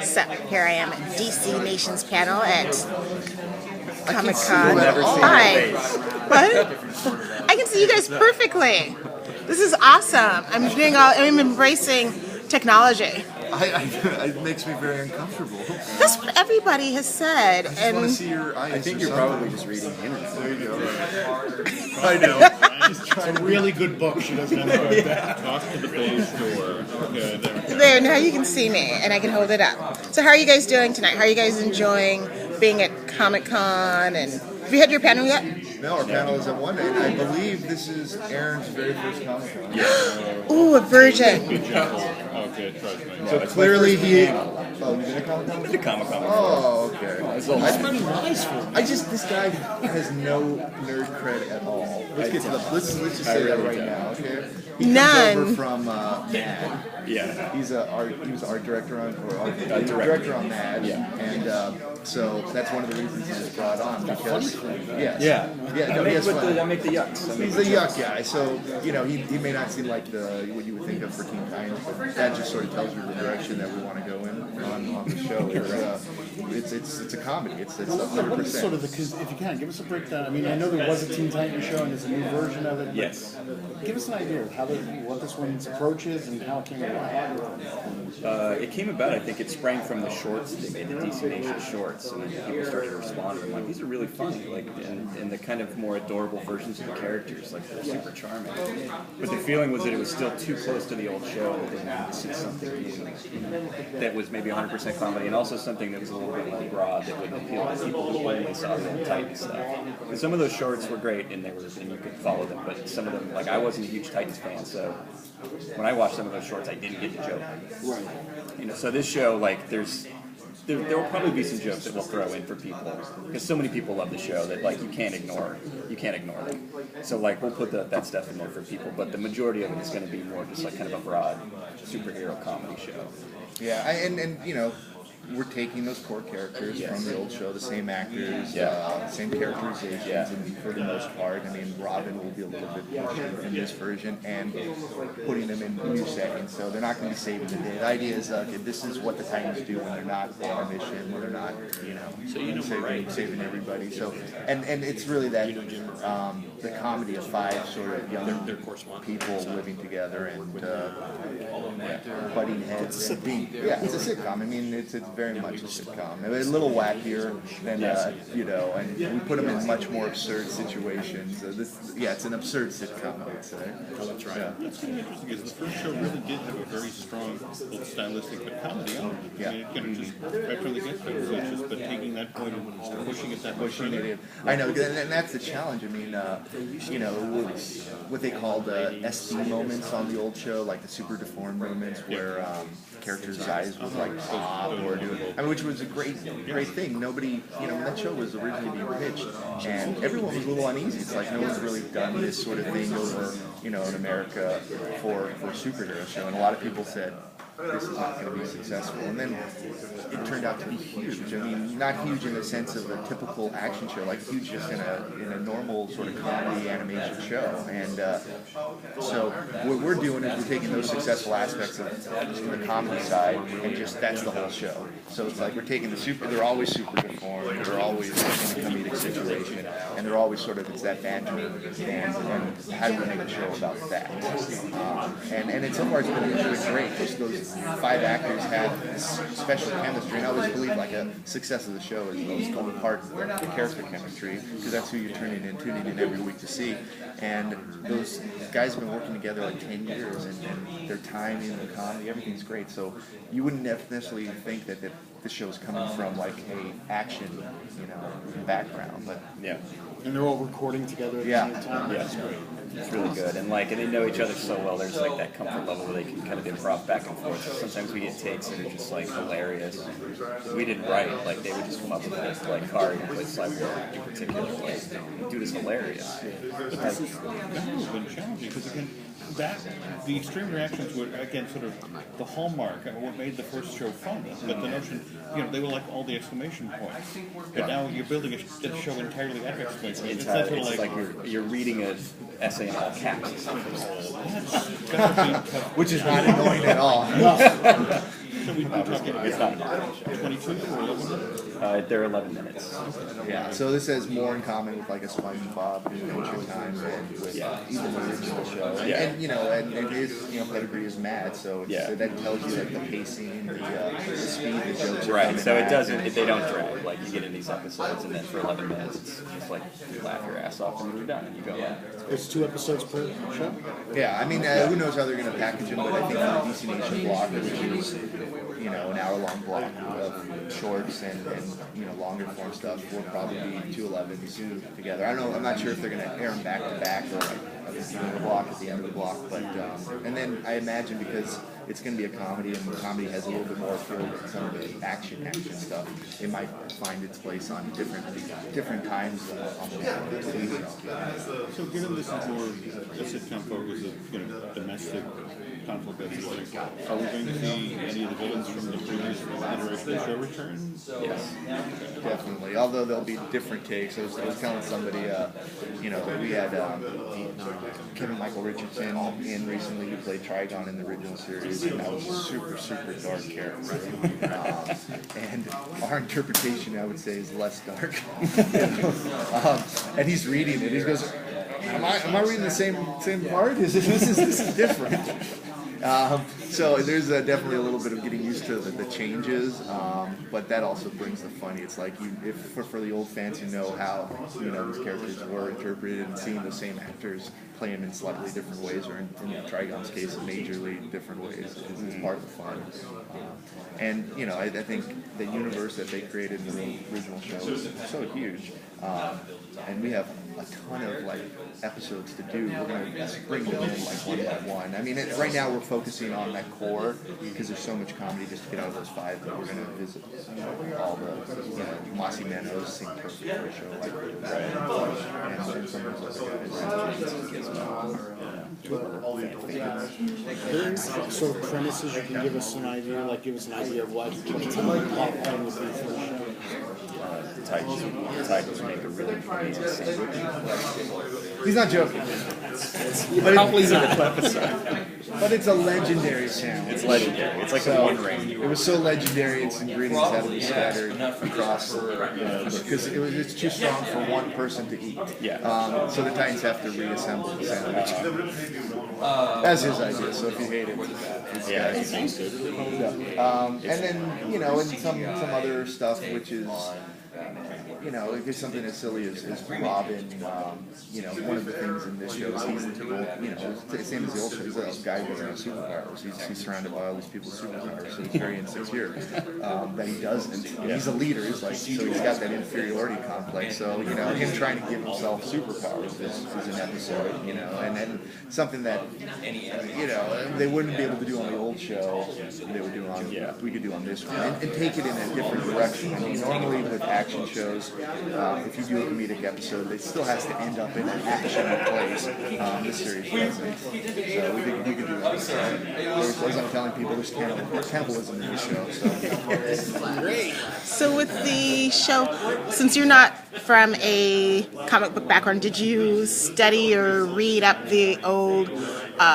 So here I am at DC Nation's panel at Comic-Con. Hi. What? I can see you guys perfectly. This is awesome. I'm embracing technology. It makes me very uncomfortable. That's what everybody has said. I just want to see your eyes. I think you're probably just reading the internet. There you go. I know. It's a really good book. She doesn't have to go back. Talk to the page door. Okay, there we go. There, now you can see me, and I can hold it up. So how are you guys doing tonight? How are you guys enjoying being at Comic-Con? And have you had your panel yet? No, our panel is at 1, and I believe this is Aaron's very first Comic-Con. Yeah. Ooh, a virgin. Okay, trust me. So clearly he... Oh, you've been to Comic-Con? I've been to Comic-Con before. Oh, okay. This guy has no nerd cred at all. Let's get to the... Let's just say that right now, okay? He comes over from Mad. Yeah. He was art director on director on Mad. Yeah. And so that's one of the reasons he was brought on because I make the yucks. He's a yuck guy, so he may not seem like what you would think of for Teen Titans, but that just sort of tells you the direction that we want to go in on the show. It's a comedy. It's 100%. What is sort of because if you can give us a breakdown. I mean, I know there was a Teen Titans show and there's a new version of it. Yes. Give us an idea of what this one's approach is and how it came about. It came about, I think it sprang from the shorts. They made the DC Nation shorts, and then people started responding. Like, these are really funny, like, and the kind of more adorable versions of the characters, like, they're super charming. But the feeling was that it was still too close to the old show, that they needed to see something new that was maybe 100% comedy, and also something that was a little bit more broad that would appeal to people who only saw the old Titans stuff. Because some of those shorts were great, and you could follow them, but some of them, like, I wasn't a huge Titans fan, so when I watched some of those shorts, I didn't get the joke. Right. So this show, like, there will probably be some jokes that we'll throw in for people because so many people love the show that, like, you can't ignore them. So, like, we'll put that stuff in there for people, but the majority of it is going to be more just like kind of a broad superhero comedy show. Yeah, and we're taking those core characters from the old show, the same actors, same characterizations, and for the most part, I mean, Robin will be a little bit pushed in this version, and putting them in new settings, so they're not going to be saving the day. The idea is, okay, this is what the Titans do when they're not on a mission, when they're not, saving everybody. So, and it's really that the comedy of 5 sort of young people living together and butting heads. It's a sitcom. I mean, it's very much a sitcom. A little wackier than, and we put them in much more absurd situations. It's an absurd sitcom, I would say. Oh, that's right. That's kind of interesting because the first show really did have a very strong stylistic comedy on it. Yeah. I mean, just right from the get-go. It's just but taking that point and pushing it that much further. I know, and that's the challenge. I mean, what they called SD moments on the old show, like the super deformed moments where characters' eyes would like pop or do it. I mean, which was a great thing. Nobody, when that show was originally being pitched, and everyone was a little uneasy. It's like no one's really done this sort of thing over, in America for a superhero show, and a lot of people said this is not going to be successful. And then it turned out to be huge. I mean, not huge in the sense of a typical action show, like huge just in a normal sort of comedy animation show. And so what we're doing is we're taking those successful aspects of the comedy side and just that's the whole show. So it's like we're taking they're always super deformed, they're always in a comedic situation, and they're always sort of, it's that banter, and how do we make a show about that? And so far it's been really great. Just those 5 actors have this special chemistry, and I always believe like a success of the show is those couple parts of the character chemistry, because that's who you're tuning in every week to see. And those guys have been working together like 10 years, and their timing, the comedy, everything's great. So you wouldn't necessarily think that the show's coming from like a action, background, but yeah. And they're all recording together at the same time. Yeah, it's great. It's really good, and they know each other so well. There's like that comfort level where they can kind of improv back and forth. So sometimes we get takes that are just like hilarious. We didn't write; like they would just come up with this, like Kari who plays Cyborg in particular. Like, dude is hilarious. But this has been challenging because again, the extreme reactions were again sort of the hallmark of what made the first show fun. But the notion, they were like all the exclamation points. But now you're building a show entirely out of exclamation points. It's like you're reading an essay in all caps, which is not annoying at all. So we're talking It's not an animation. 22 or 11? They're 11 minutes. Yeah, so this has more in common with like a SpongeBob Adventure Time than with even the original show. And, Yeah. and you know, and his pedigree is mad, so so that tells you like the pacing, the speed, the jokes. Right, so it doesn't, they don't drag. Like you get in these episodes and then for 11 minutes it's just like you laugh your ass off and you're done and you go on. It's 2 episodes per show? Yeah, I mean, who knows how they're going to package them, but I think for the DC Nation block, which is, an hour-long block of shorts and longer form stuff, will probably be 2 11s together. I don't know, I'm not sure if they're going to air them back-to-back or like at the beginning of the block, at the end of the block, but, and then I imagine because it's going to be a comedy and the comedy has a little bit more appeal than some of the action stuff, it might find its place on different times on the network. So given this is more a sitcom focus of domestic conflict, are we going to see any of the villains from the previous iteration of the show return? Yes. Definitely, although there'll be different takes. I was telling somebody, we had Kevin Michael Richardson in recently who played Trigon in the original series, and that was a super, super dark character. And our interpretation, I would say, is less dark. And he's reading it. He goes, "Am I reading the same part? This is different." So there's definitely a little bit of getting used to the changes, but that also brings the funny. It's like for the old fans who know how these characters were interpreted and seeing the same actors play them in slightly different ways, or in Trigon's case, majorly different ways, is part of the fun. And I think the universe that they created in the original show is so huge, and we have a ton of episodes to do. We're going to bring them in one by one. I mean, right now we're focusing on that core because there's so much comedy just to get out of those 5 that we're going to visit all the Mossy Manos seem perfect for a show like and some of those other guys. Sort of premises you can give us an idea, give us an idea of what plot line would be for the show. The titles make a really funny sandwich. He's not joking. Probably not. But it's a legendary sandwich. It's legendary. It's like a One Ring. It was so legendary, its ingredients had to be scattered across because it's too strong for one person to eat. Yeah. So the Titans have to reassemble the sandwich. That's his idea, so if you hate it, it's It sounds good. and then, and some other stuff, which is, it's something as silly as Robin, one of the things in this show is he's, the same as the old show, he's a guy who doesn't have superpowers. He's surrounded by all these people with superpowers, so he's very insecure that he doesn't. He's a leader, so he's got that inferiority complex, so, him trying to give himself superpowers is an episode, and then something that, they wouldn't be able to do on the old show, they would do on, we could do on this one, and take it in a different direction. I mean, normally with action shows, if you do a comedic episode, it still has to end up in an action place. This series doesn't. So we could do that. As I'm telling people, there's cannibalism in this show. So. Great. So with the show, since you're not from a comic book background, did you study or read up the old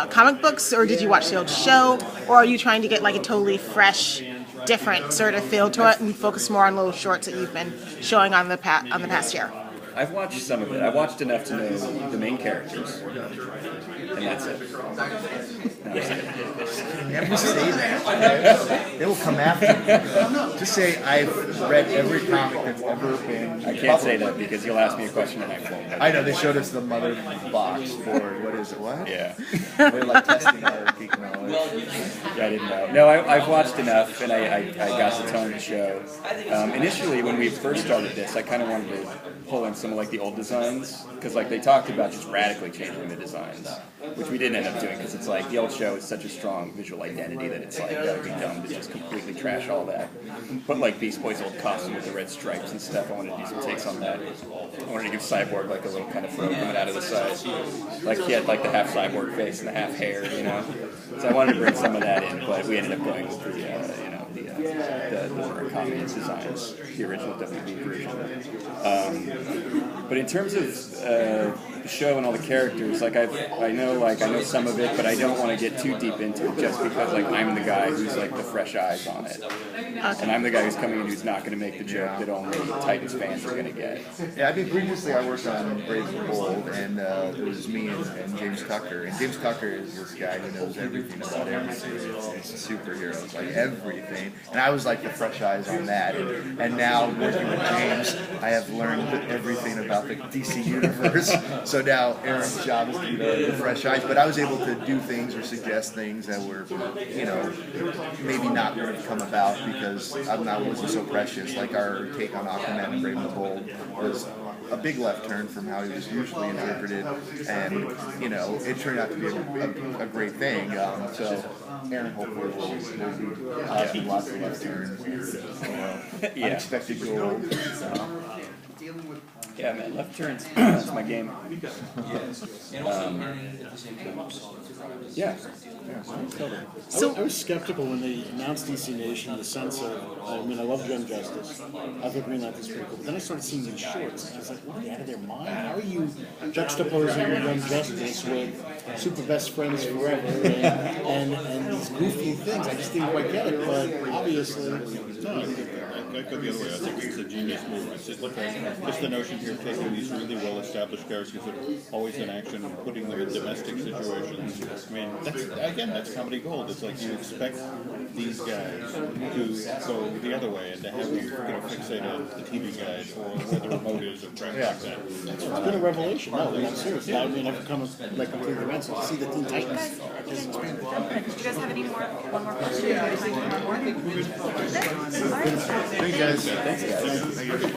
comic books, or did you watch the old show, or are you trying to get a totally fresh, different sort of feel to it and focus more on little shorts that you've been showing on the past year? I've watched some of it. I watched enough to know the main characters, and that's it. Never say that. They will come after you. Just say, I've read every comic that's ever been. I can't say that because you'll ask me a question and I won't. I know, they showed us the mother box for, what is it, what? Yeah. They're testing our geek knowledge. Yeah, I didn't know. No, I've watched enough, and I got the tone of the show. Initially, when we first started this, I kind of wanted to pull in some of the old designs, because they talked about just radically changing the designs, which we didn't end up doing, because it's the old show is such a strong visual identity that it's gotta be dumb to just completely trash all that. But Beast Boy's old costume with the red stripes and stuff, I wanted to do some takes on that. I wanted to give Cyborg a little kind of throat coming out of the side, he had the half cyborg face and the half hair, So I wanted to bring some of that in, but we ended up going with the Murakami designs, the original WB version. But in terms of the show and all the characters, like I know some of it, but I don't want to get too deep into it just because like I'm the guy who's like the fresh eyes on it, and I'm the guy who's coming in who's not going to make the joke that only Titans fans are going to get. Yeah, I mean, previously I worked on Brave and Bold, and it was me and James Tucker. And James Tucker is this guy who knows everything about everything. It's superheroes, like everything. And I was like the fresh eyes on that. And now working with James, I have learned everything about the DC universe. So now Aaron's job is to be the fresh eyes. But I was able to do things or suggest things that were, you know, maybe not would have come about because I wasn't so precious. Like our take on Aquaman and Brave and the Bold was a big left turn from how he was usually interpreted, and you know it turned out to be a great thing. So Aaron hopefully will be lots of left turns, unexpected gold. Yeah, man, left turns. That's my game. Yeah. So I was skeptical when they announced DC Nation in the sense of, I mean, I love Young Justice. I think Green Lantern's pretty cool. But then I started seeing these shorts, and I was like, what are they out of their mind? How are you juxtaposing Young Justice with Super Best Friends Forever and these goofy things? I just didn't quite get it, but obviously, No, I go the other way. I think it's a genius move. It's just, just the notion here of taking these really well-established characters that are always in action and putting them in domestic situations. I mean, that's comedy gold. It's like you expect these guys to go the other way and to have them, fixate on the TV guide or where the remote is and crap like that. it's been a revelation. No, I'm serious. I mean, I've come like completely events to see the Teen Titans. Do you guys have any more? One more question? All right. Thanks, guys.